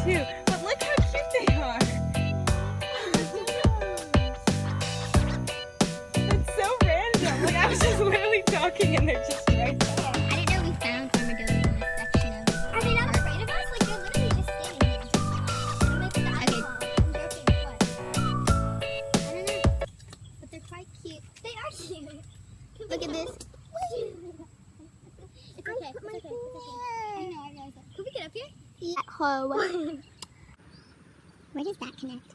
too. But look how cute they are. That's so random. Like I was just literally talking and they're just right there. I didn't know we found armadillos in this section of. Are they not afraid of us? Like they're literally just standing here. I'm like the alcohol. I'm joking. What? I don't know. But they're quite cute. They are cute. Look at this. It's okay. It's okay. It's okay. I know. I realize that. Can we get up here? Yeah. Oh. Where does that connect?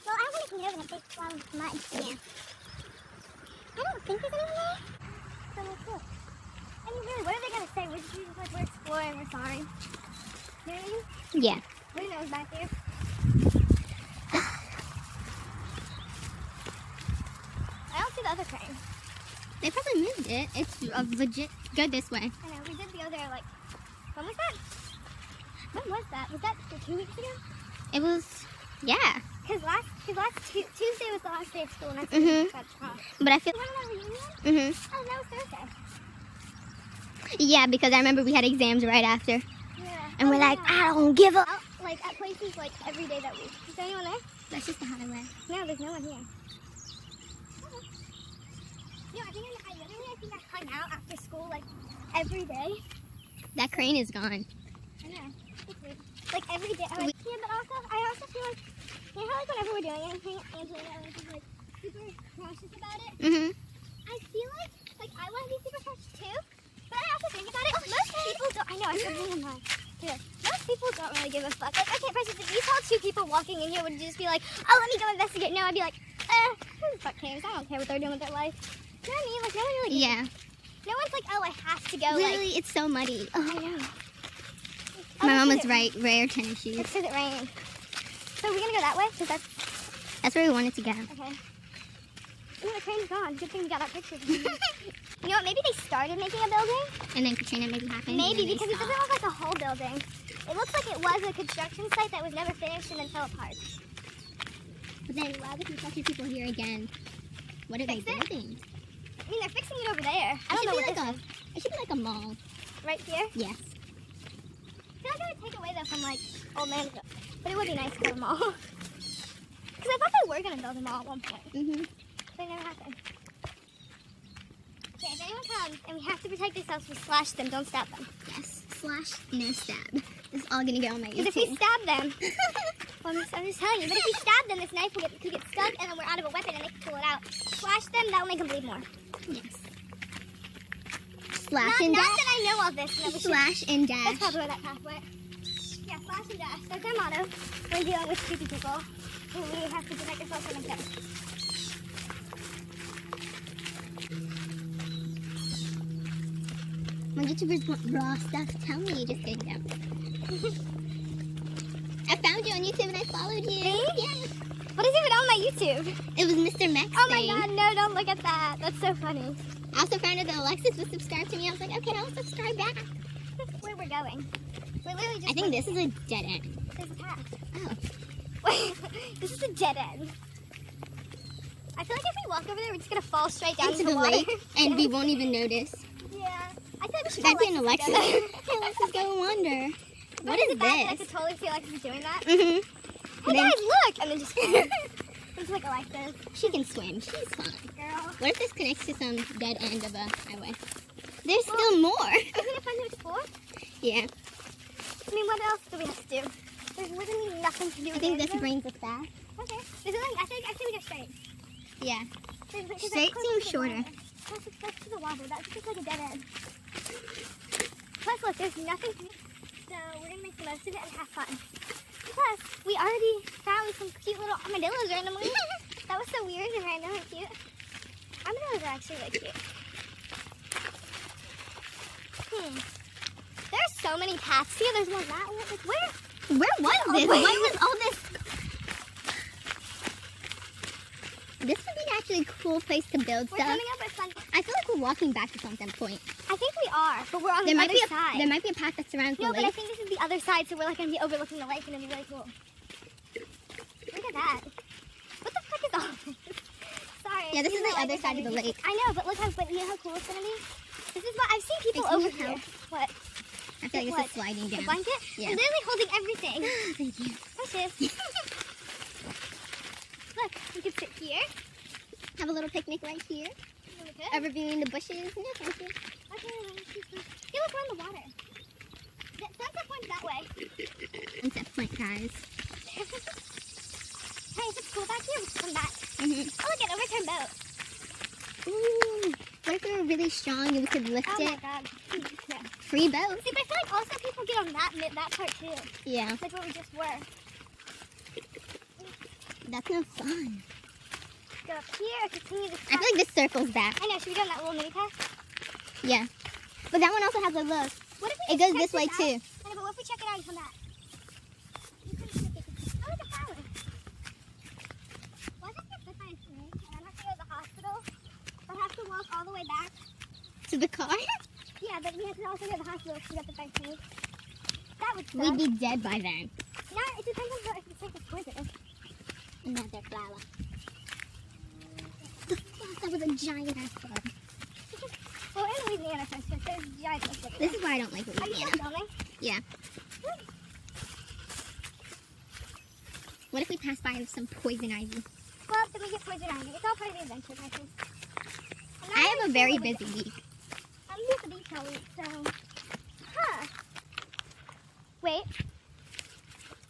Well, I want to get over the big cloud of mud. Yeah. I don't think there's anyone there. So we're cool. I mean, really, what are they going to say? We're just like, we're exploring, we're sorry. You know what I mean? Yeah. Who knows back there? I don't see the other crane. They probably moved it. It's legit. Go this way. I know, we did go there like, when was that? When was that? Was that 2 weeks ago? It was, yeah. Because Tuesday was the last day of school and that's Mhm. when we got off. But I feel. You want to reunion? Mhm. Oh, that was Thursday. Yeah, because I remember we had exams right after, Yeah. and Oh, we're like, yeah. I don't give up. Out, like at places like every day that week. Is there anyone there? That's just the highway. No, there's no one here. No, I think I hung out after school like every day. That crane is gone. I know. It's weird. Like every day. I'm like, yeah, but also I also feel like you know how like whenever we're doing anything, Angelina is like super cautious about it. Mhm. I feel like I want to be super cautious too. But I also think about it. Most people don't. I know. I'm thinking in my too. Most people don't really give a fuck. Like, okay, for instance, if you saw 2 people walking in here, would you just be like, oh, let me go investigate? No, I'd be like, who the fuck cares? I don't care what they're doing with their life. You know what I mean? Like, no one really gives Yeah. No one's like, oh, I have to go. Really, it's so muddy. Like, I know. My mom was It's right. Rare tennis shoes. because it rained. So we're gonna go that way? Cause That's where we wanted to go. okay. Ooh, the crane's gone. Good thing we got our pictures. You know what? Maybe they started making a building. And then Katrina maybe happened. Maybe and then because they it doesn't stopped. look like a whole building. It looks like it was a construction site that was never finished and then fell apart. But then why would we talk to people here again? What are they Fix it? building? I mean, they're fixing it over there. I It don't should know be what like this it should be like a mall. is. Right here? Yes. I feel like I would take away though from like old man, but it would be nice to build a mall. Because I thought they were gonna build a mall at one point, Mhm. but it never happened. Okay, if anyone comes and we have to protect ourselves, we slash them. Don't stab them. Yes. Slash no stab. This is all gonna go on my Because if we YouTube. stab them, well, I'm just telling you. But if we stab them, this knife could get stuck, and then we're out of a weapon, and they can pull it out. Slash them, that'll make them bleed more. Yes. Slash Not and that dash. I know of this. No, we should- Slash and That's dash. probably where that path went. Yeah, slash and dash. That's our motto when dealing with stupid people who we have to protect ourselves from themselves. When YouTubers want raw stuff, tell me. Just kidding. No. I found you on YouTube and I followed you. Really? Yeah. What is even on my YouTube? It was Mr. Mex Oh my thing. god, no, don't look at that. That's so funny. I also found out that Alexis was subscribed to me. I was like, okay, I'll subscribe back. Where we're going. We're literally just I think this is a dead end. There's a path. Oh. Wait, this is a dead end. I feel like if we walk over there, we're just gonna fall straight down Into into the water. lake, and we won't even notice. Yeah. I feel like we should That'd go be an Alexis. together. Hey, Alexis, go wander. What Is is it bad that I this? could totally see Alexis doing that? Mm-hmm. Hey Then- guys, look! And then just fall. It's like Alexis. She can swim. She's fine. Girl. What if this connects to some dead end of a highway? There's still more. Isn't it fun to explore? Yeah. I mean, what else do we have to do? There's literally nothing to do. I with think any this of them. brings us back. Okay. There's nothing. I think we go straight. Yeah. Because Straight that's seems close to the shorter. water. That's to the water. That's just like a dead end. Plus, look, there's nothing to do. So we're gonna make the most of it and have fun. Plus, we already found some cute little armadillos randomly. That was so weird and random and cute. Armadillos are actually really cute. There's so many paths here. There's one that way. Like, where? Where was this? wait. What was all this? This would be actually a cool place to build We're stuff. coming up with fun. I feel like we're walking back to something point. I think we are, but we're on There the might other be side. there might be a path that surrounds No, the but I lake. think this is the other side, so we're like gonna be overlooking the lake, and it'll be really cool. Look at that. What the fuck is all this? Sorry. Yeah, this is you the know, other it's side of the gonna be- lake. I know, but look how, but you know how cool it's gonna be? This is what I've seen people Hey, can over you here. help? What? I feel like this is sliding The down. blanket? Yeah. I'm literally holding everything. Thank you. Hi, sis. Look, you can sit here. Have a little picnic right here. Overviewing the bushes. No, thank you. Okay, hey, look, we're in the water. The sunset point's that way. Sunset point, guys. Hey, if it's cool back here, we can come back. Oh, look, an overturned boat. Ooh. What if we were really strong and we could lift Oh it? my god. No. Free boat. See, but I feel like also people get on that part too. Yeah. Like where we just were. That's no fun. Go up here, continue this I feel like this circles back. I know, should we go on that little mini path? Yeah. But that one also has a look. What if we It just goes check this way out? too. I know, but what if we check it out and come back? Oh, look, a flower. Why does it fit by a snake? And I'm not going to go to the hospital. But I have to walk all the way back. To the car? Yeah, but we have to also go to the hospital if we got the bite snake. That would suck. We'd be dead by then. No, it depends on if the snake is poisonous. Another flower. That was a giant ass flower. Well, in Louisiana, for instance, there's giant snakes everywhere. This is why I don't like Are you Louisiana. still filming? Yeah. What if we pass by with some poison ivy? Well, then we get poison ivy. It's all part of the adventure, I think. I have a very busy week. I'm here for the beach all week, so... Huh. Wait.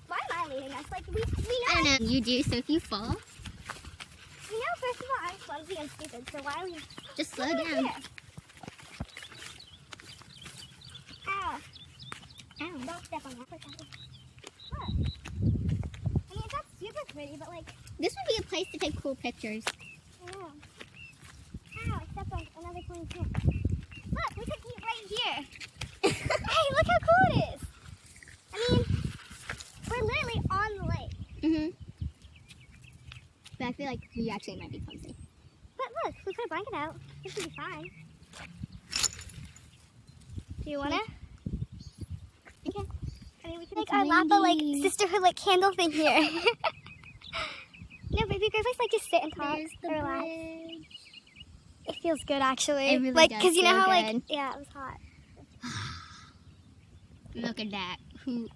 Why am I leading us? Like, we know... I don't know. You do, so if you fall, We know, first of all, I'm clumsy and stupid, so why are we... just slow Look over down. here. Ow. Ow. Don't step on that. Look. I mean, it's not super pretty, but like... This would be a place to take cool pictures. I know. Ow, I stepped on another pointy pin. Look, we could eat right here. Hey, look how cool it is. I mean, we're literally on the lake. But I feel like we actually might be clumsy. But look, we put a blanket out. This should be fine. Do you wanna? Okay. I mean, we could make our Lapa like sisterhood like candle thing here. No, but it'd be a great place like just sit and talk There's the or relax. bridge. It feels good actually. It really like, does cause you know feel how good. like yeah, it was hot. Look at that. Who?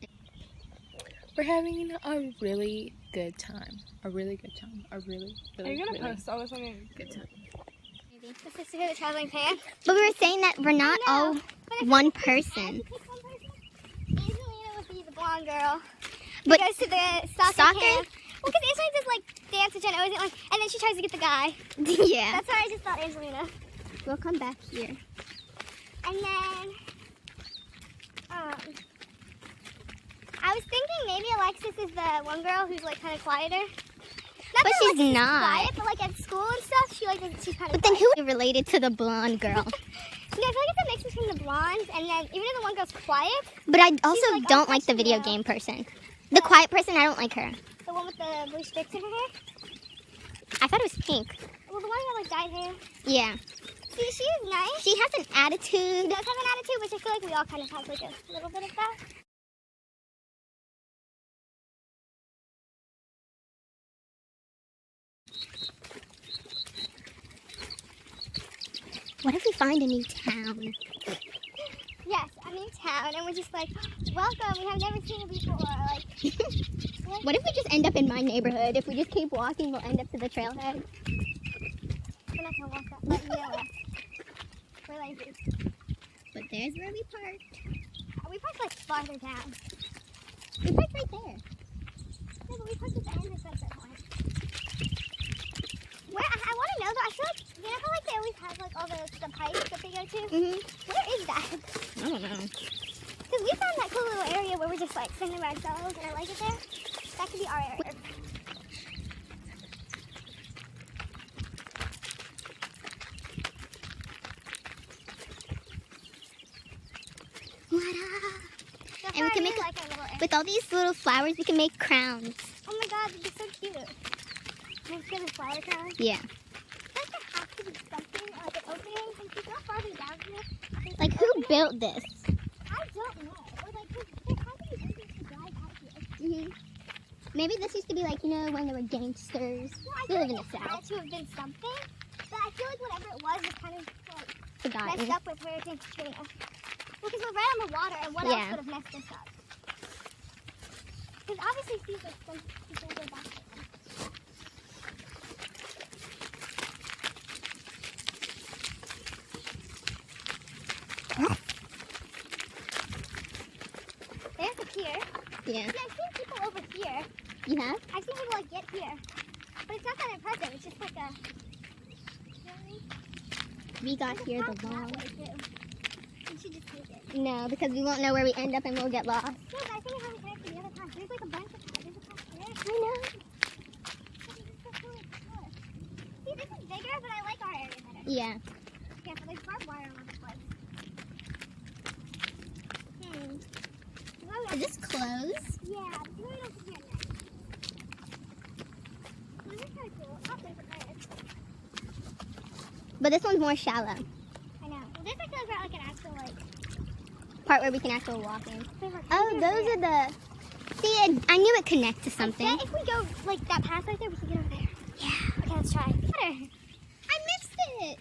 We're having a really good time. A really good time. A really, Are really, you gonna really post all this on your good time. The sisterhood of traveling pants. But we were saying that we're not all one person. Angelina would be the blonde girl. But Goes to the soccer soccer? camp. Well, because Angelina does like dance and Jenna isn't like, and then she tries to get the guy. yeah. That's why I just thought Angelina. We'll come back here. And then, I was thinking maybe Alexis is the one girl who's like kind of quieter. Not But that she's Alexis is not. quiet, but like at school and stuff, she like she's kind of. But then who is related to the blonde girl? Yeah, I feel like it's a mix between the blondes and then even though the one girl's quiet, But I also like, don't like the video unfortunate. game person. The quiet person, I don't like her. the one with the blue sticks in her hair. I thought it was pink. Well, the one who had like dyed hair. Yeah. See, she is nice. She has an She attitude. does have an attitude, which I feel like we all kind of have like a little bit of that. What if we find a new town? Yes, I'm in town, and we're just like, welcome. We have never seen you before. Like, What if we just end up in my neighborhood? If we just keep walking, we'll end up to the trailhead. we're not gonna walk that, but you know what? We're lazy. But there's where we parked. We parked like farther down. We parked right there. No, but we parked at the end of Sunset Point. Where I want to know though, I feel like you know how like they always have like all the pipes that they go to. Where is that? I don't know. Because we found that cool little area where we're just like sitting by ourselves and I like it there. That could be our area. And we can make like our little area. With all these little flowers, we can make crowns. Oh my god, it'd be so cute. Let's get a flower crown. Yeah. I feel like there has to be something like an opening and keep it farther down here. There's Like, an who opening. built this? I don't know. Or like there has to be something to drive out here. Maybe this used to be like, you know, when there were gangsters. Well, I We feel live in like the it had South. to have been something, but I feel like whatever it was kind of like Forgotten. messed up with Hurricane Katrina. because we're right on the water, and what else Yeah. would have messed this up? Because obviously these are some people go back to them. There's a pier. Yeah. See, I've seen people over here. You have? I've seen people like get here. But it's not that impressive. It's just like a... We got here the long. long. We should just take it. No, because we won't know where we end up and we'll get lost. No, but I think it has a connection to the other path. There's like a bunch of paths. There's a path there. I know. This is so cool. Look. See, this is bigger, but I like our area better. Yeah. Yeah, but there's barbed wire on this place. Is this closed? Yeah, but you really don't see it next. This is kind of cool. Oh, there's a bridge. But this one's more shallow. I know. Well, this actually is like an actual, like... Part where we can actually walk in. there's like- Oh, those are the... See, I knew it connects to something. I bet if we go, like, that path right there, we can get over there. Yeah. Okay, let's try. Water. I missed it.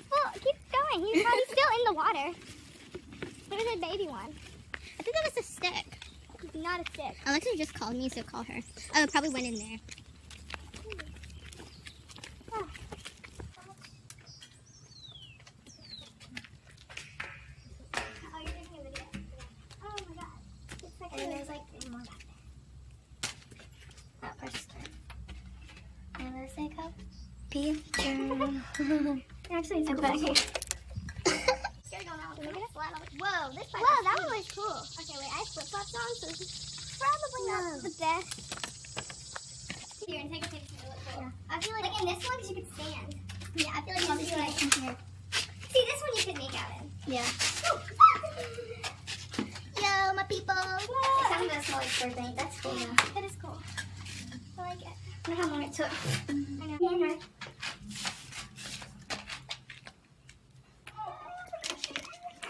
Well, keep going. He's probably still in the water. There's a baby one. I think that was a stick. It's not a stick. Alexa just called me, so call her. Oh, it probably went in there. Oh. Oh, you're taking a video. Oh my god. It's like And there's like three more back there. That person's turn. And let's take a picture. actually, it's back here. Whoa, this Whoa, that one was cool. Okay, wait, I have flip-flops on, so this is probably not the best. Here, and take a picture. It looks cool. Yeah. I feel like in this one, you could stand. Yeah, I feel like this one here. See, this one you could make out in. Yeah. Oh. Yo, my people. Yeah. Some of us like birthday. That's cool. That is cool. I like it. Look how long it took. I know. Yeah.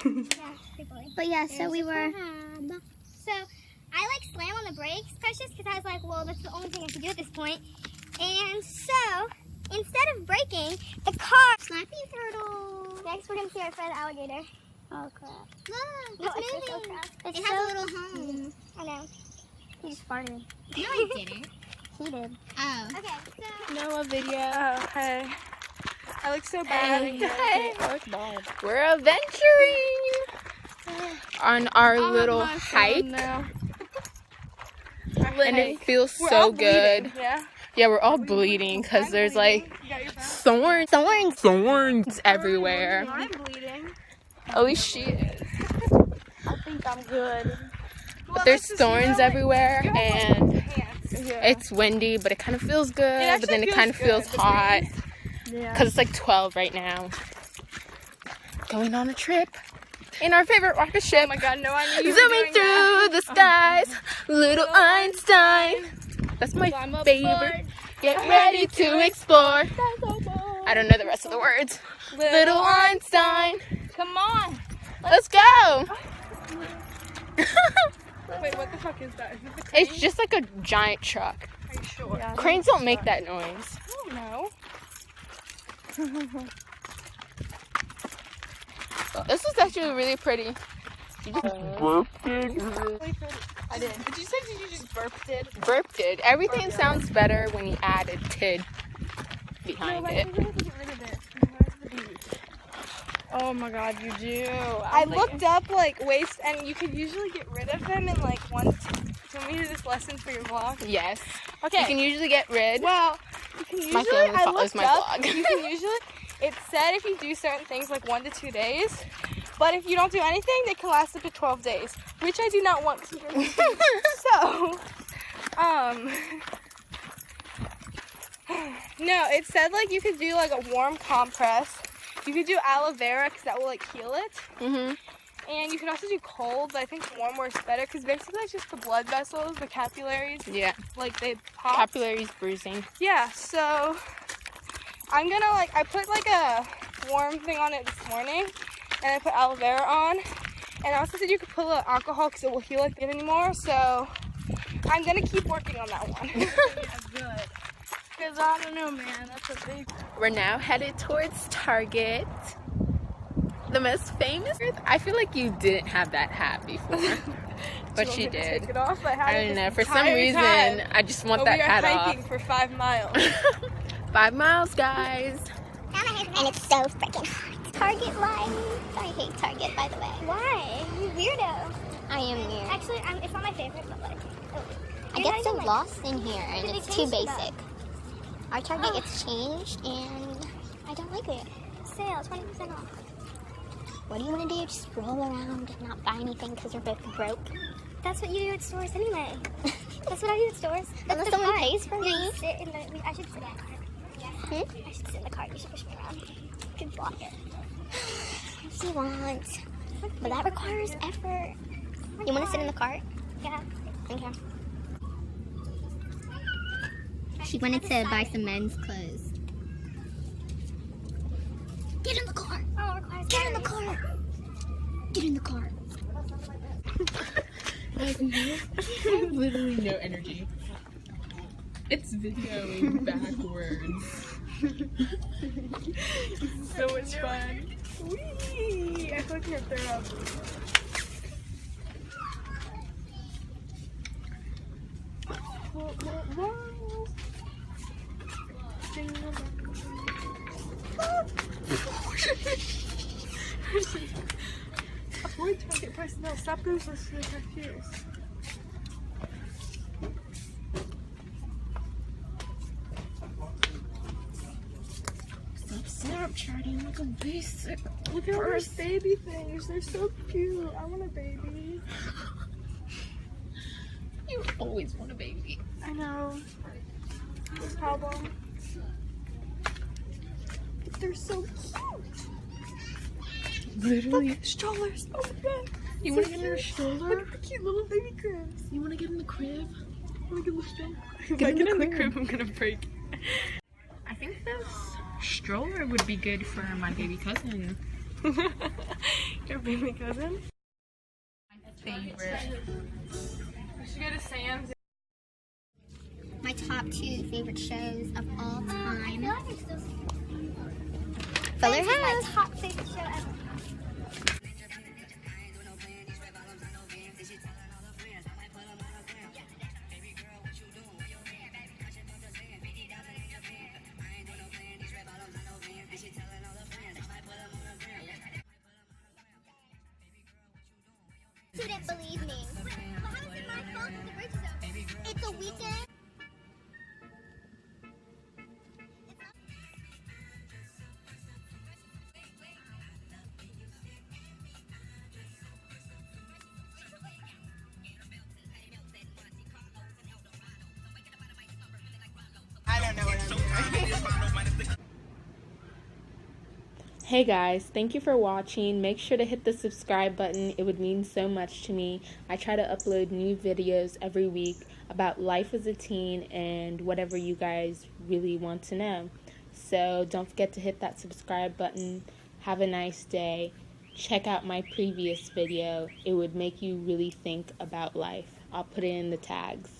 Yeah, pretty cool. But yeah, so we were. So I like slam on the brakes, Precious, because I was like, well, that's the only thing I can do at this point. And so instead of braking, the car. Slappy turtle. Next, we're gonna see our friend alligator. Oh crap. Look, No, it's it's so moving. crap. It has a little home. I know. He just farted. No, I didn't. He did. Oh. Okay, so Noah video. Oh, hey. I look so bad. Hey. I look bad. We're adventuring on our little hike, Now. and it feels We're so all good. bleeding, yeah. Yeah, we're all bleeding because there's like You got your back? thorns everywhere. I'm bleeding. At least she is. I think I'm good. But there's thorns everywhere, and Yeah. it's windy, but it kind of feels good. actually But then it feels kind of good. feels The hot Yeah. because it's like 12 right now. Going on a trip in our favorite rocket ship. Oh my god, no, I knew you were Zooming doing that. through the skies, little Einstein. That's my Climb up favorite. board. Get ready to explore. That's so cool. I don't know the rest of the words. Little Einstein. Come on. Let's go. Wait, what the fuck is that? Is it the crane? It's just like a giant truck. Are you sure? Yeah. Cranes don't make that noise. I don't know. So this is actually really pretty. You just Really pretty. I did. Did you say did you just burped it? burped it. Everything sounds better when you added tid behind No, but I it. think we have to get rid of it. Where's the bees? Oh my god, you do. I looked up like waste, and you could usually get rid of them in like 1 to 2. So we do this lesson for your vlog. Yes. Okay. You can usually get rid. Well, you can usually. My family I follows looked my up, vlog. You can usually. It said if you do certain things like 1 to 2 days, but if you don't do anything, they can last up to 12 days, which I do not want to do. So, no, it said like you could do like a warm compress. You could do aloe vera because that will like heal it. Mhm. And you can also do cold, but I think warm works better because basically it's just the blood vessels, the capillaries, Yeah. like they pop. Capillaries bruising. Yeah, so I'm gonna like, I put like a warm thing on it this morning and I put aloe vera on. And I also said you could put a little alcohol because it will heal it anymore. So I'm gonna keep working on that one. Yeah, good. Because I don't know, man. That's a big. We're now headed towards Target. The most famous? I feel like you didn't have that hat before. But you did. Take it off. I don't know. For some reason, I just want that hat We are off. hiking for 5 miles. 5 miles, guys. And it's so freaking hot. Target life. I hate Target, by the way. Why? You weirdo. I am weird. Actually, it's not my favorite, but like, I get so lost in here, and Did they it's too change it basic. Our Target gets changed, and I don't like it. sale, 20% off. What do you want to do? Just roll around and not buy anything because we're both broke? That's what you do at stores anyway. That's what I do at stores. That's Unless the someone fun. pays for me. I should sit in the cart. I should sit in the cart. You should push me around. You can block it. If you want. But that requires effort. You want to sit in the cart? Yeah. Okay. She wanted to buy some men's clothes. Get in the car! Oh, it requires Get in the car! Get in the car! I have literally no energy. It's videoing backwards. So much fun. Whee! I feel like you're throw up. Avoid Target personnel. Stop going so slow. Confused. Snapchatting like a basic. Look at our baby things. They're so cute. I want a baby. You always want a baby. I know. This problem. But they're so cute. Literally. Look, strollers. Oh my god. You want to get in a stroller? Look at the cute little baby cribs. You want to get in the crib? I want to get in the stroller. If Get I in get the in the crib. crib, I'm gonna break. I think this stroller would be good for my baby cousin. Your baby cousin? Favorite. We should go to Sam's. My top 2 favorite shows of all time. Fuller This is my House. top favorite show ever. You didn't believe me. But how is it my fault that the bridge is open? It's a weekend. Hey guys, thank you for watching. Make sure to hit the subscribe button. It would mean so much to me. I try to upload new videos every week about life as a teen and whatever you guys really want to know. So don't forget to hit that subscribe button. Have a nice day. Check out my previous video. It would make you really think about life. I'll put it in the tags.